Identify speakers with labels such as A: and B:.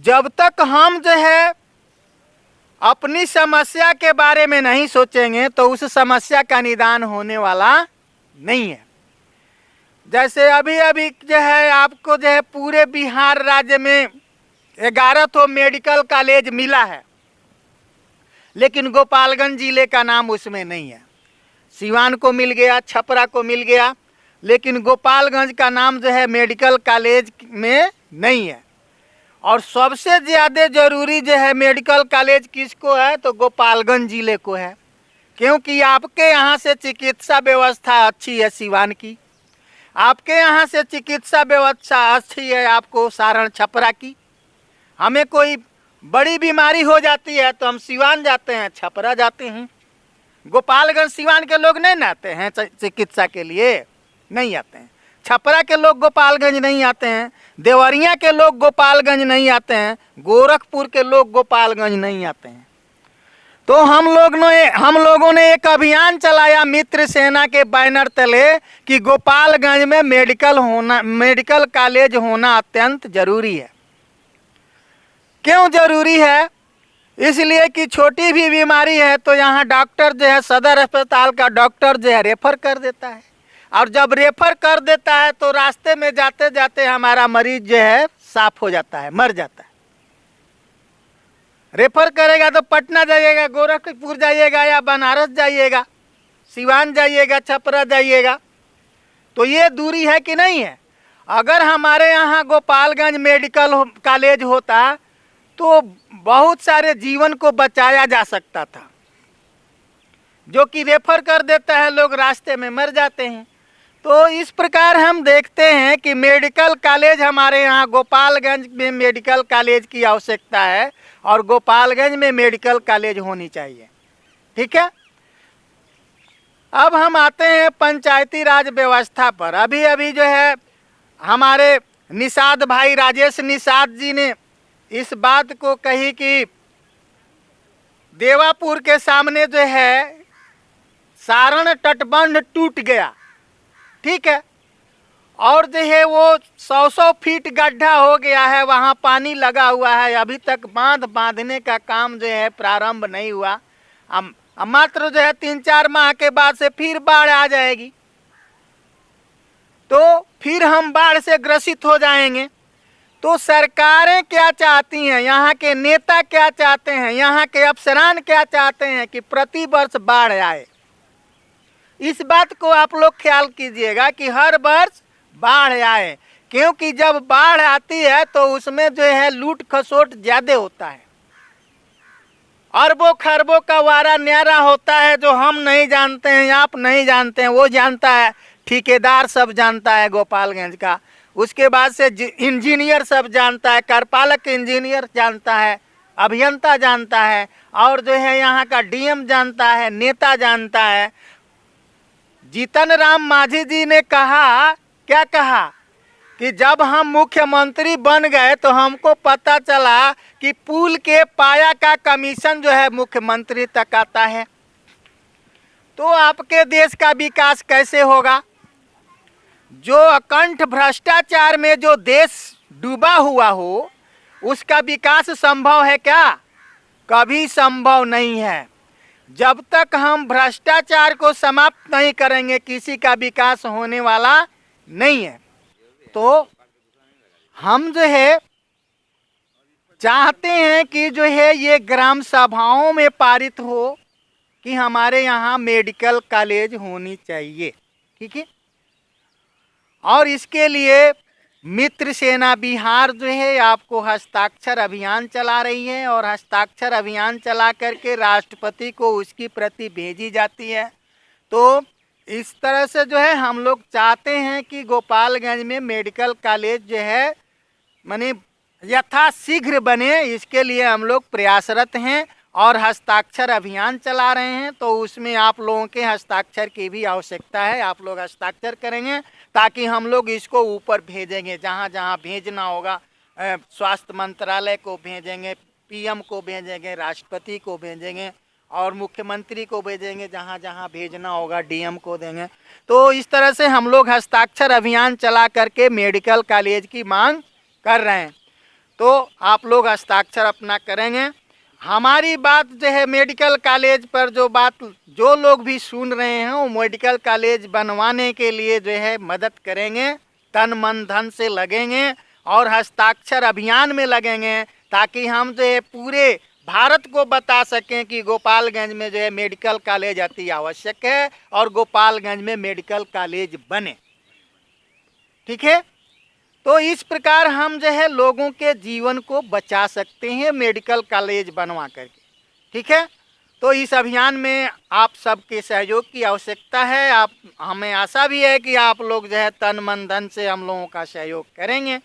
A: जब तक हम जो है अपनी समस्या के बारे में नहीं सोचेंगे तो उस समस्या का निदान होने वाला नहीं है। जैसे अभी अभी जो है आपको जो है पूरे बिहार राज्य में 11 तो मेडिकल कॉलेज मिला है, लेकिन गोपालगंज जिले का नाम उसमें नहीं है। सिवान को मिल गया, छपरा को मिल गया, लेकिन गोपालगंज का नाम जो है मेडिकल कॉलेज में नहीं है। और सबसे ज़्यादा ज़रूरी जो है मेडिकल कॉलेज किसको है तो गोपालगंज जिले को है, क्योंकि आपके यहाँ से चिकित्सा व्यवस्था अच्छी है सिवान की, आपके यहाँ से चिकित्सा व्यवस्था अच्छी है आपको सारण छपरा की। हमें कोई बड़ी बीमारी हो जाती है तो हम सिवान जाते हैं, छपरा जाते हैं। गोपालगंज सिवान के लोग नहीं आते हैं चिकित्सा के लिए, नहीं आते हैं। छपरा के लोग गोपालगंज नहीं आते हैं, देवरिया के लोग गोपालगंज नहीं आते हैं, गोरखपुर के लोग गोपालगंज नहीं आते हैं। तो हम लोगों ने एक अभियान चलाया मित्र सेना के बैनर तले कि गोपालगंज में मेडिकल कॉलेज होना अत्यंत जरूरी है। क्यों जरूरी है? इसलिए कि छोटी भी बीमारी है तो यहाँ डॉक्टर जो है सदर अस्पताल का डॉक्टर जो है रेफर कर देता है, और जब रेफर कर देता है तो रास्ते में जाते जाते हमारा मरीज जो है साफ हो जाता है, मर जाता है। रेफर करेगा तो पटना जाइएगा, गोरखपुर जाइएगा, या बनारस जाइएगा, सिवान जाइएगा, छपरा जाइएगा, तो ये दूरी है कि नहीं है। अगर हमारे यहाँ गोपालगंज मेडिकल कॉलेज होता तो बहुत सारे जीवन को बचाया जा सकता था, जो कि रेफर कर देता है, लोग रास्ते में मर जाते हैं। तो इस प्रकार हम देखते हैं कि मेडिकल कॉलेज हमारे यहाँ गोपालगंज में मेडिकल कॉलेज की आवश्यकता है, और गोपालगंज में मेडिकल कॉलेज होनी चाहिए। ठीक है, अब हम आते हैं पंचायती राज व्यवस्था पर। अभी अभी जो है हमारे निषाद भाई राजेश निषाद जी ने इस बात को कही कि देवापुर के सामने जो है सारण तटबंध टूट गया, ठीक है, और जो है वो 100 फीट गड्ढा हो गया है, वहाँ पानी लगा हुआ है, अभी तक बांध बांधने का काम जो है प्रारंभ नहीं हुआ। मात्र जो है 3-4 माह के बाद से फिर बाढ़ आ जाएगी, तो फिर हम बाढ़ से ग्रसित हो जाएंगे। तो सरकारें क्या चाहती हैं, यहाँ के नेता क्या चाहते हैं, यहाँ के अफसरान क्या चाहते हैं कि प्रति वर्ष बाढ़ आए। इस बात को आप लोग ख्याल कीजिएगा कि हर वर्ष बाढ़ आए, क्योंकि जब बाढ़ आती है तो उसमें जो है लूट खसोट ज्यादा होता है, अरबों खरबों का वारा न्यारा होता है, जो हम नहीं जानते हैं, आप नहीं जानते हैं, वो जानता है, ठेकेदार सब जानता है गोपालगंज का, उसके बाद से इंजीनियर सब जानता है, कार्यपालक इंजीनियर जानता है, अभियंता जानता है, और जो है यहाँ का डीएम जानता है, नेता जानता है। जीतन राम मांझी जी ने कहा, क्या कहा कि जब हम मुख्यमंत्री बन गए तो हमको पता चला कि पुल के पाया का कमीशन जो है मुख्यमंत्री तक आता है। तो आपके देश का विकास कैसे होगा? जो अकंठ भ्रष्टाचार में जो देश डूबा हुआ हो, उसका विकास संभव है क्या? कभी संभव नहीं है। जब तक हम भ्रष्टाचार को समाप्त नहीं करेंगे, किसी का विकास होने वाला नहीं है। तो हम जो है चाहते हैं कि जो है ये ग्राम सभाओं में पारित हो कि हमारे यहाँ मेडिकल कॉलेज होनी चाहिए, ठीक है। और इसके लिए मित्र सेना बिहार जो है आपको हस्ताक्षर अभियान चला रही है, और हस्ताक्षर अभियान चला करके राष्ट्रपति को उसकी प्रति भेजी जाती है। तो इस तरह से जो है हम लोग चाहते हैं कि गोपालगंज में मेडिकल कॉलेज जो है माने यथाशीघ्र बने, इसके लिए हम लोग प्रयासरत हैं और हस्ताक्षर अभियान चला रहे हैं। तो उसमें आप लोगों के हस्ताक्षर की भी आवश्यकता है, आप लोग हस्ताक्षर करेंगे ताकि हम लोग इसको ऊपर भेजेंगे, जहाँ जहाँ भेजना होगा, स्वास्थ्य मंत्रालय को भेजेंगे, पीएम को भेजेंगे, राष्ट्रपति को भेजेंगे और मुख्यमंत्री को भेजेंगे, जहाँ जहाँ भेजना होगा डीएम को देंगे। तो इस तरह से हम लोग हस्ताक्षर अभियान चला करके मेडिकल कॉलेज की मांग कर रहे हैं। तो आप लोग हस्ताक्षर अपना करेंगे। हमारी बात जो है मेडिकल कॉलेज पर जो लोग भी सुन रहे हैं वो मेडिकल कॉलेज बनवाने के लिए जो है मदद करेंगे, तन मन धन से लगेंगे और हस्ताक्षर अभियान में लगेंगे, ताकि हम जो है पूरे भारत को बता सकें कि गोपालगंज में जो है मेडिकल कॉलेज अति आवश्यक है और गोपालगंज में मेडिकल कॉलेज बने। ठीक है, तो इस प्रकार हम जो है लोगों के जीवन को बचा सकते हैं मेडिकल कॉलेज बनवा करके। ठीक है, तो इस अभियान में आप सबके सहयोग की आवश्यकता है। हमें आशा भी है कि आप लोग जो है तन मन धन से हम लोगों का सहयोग करेंगे।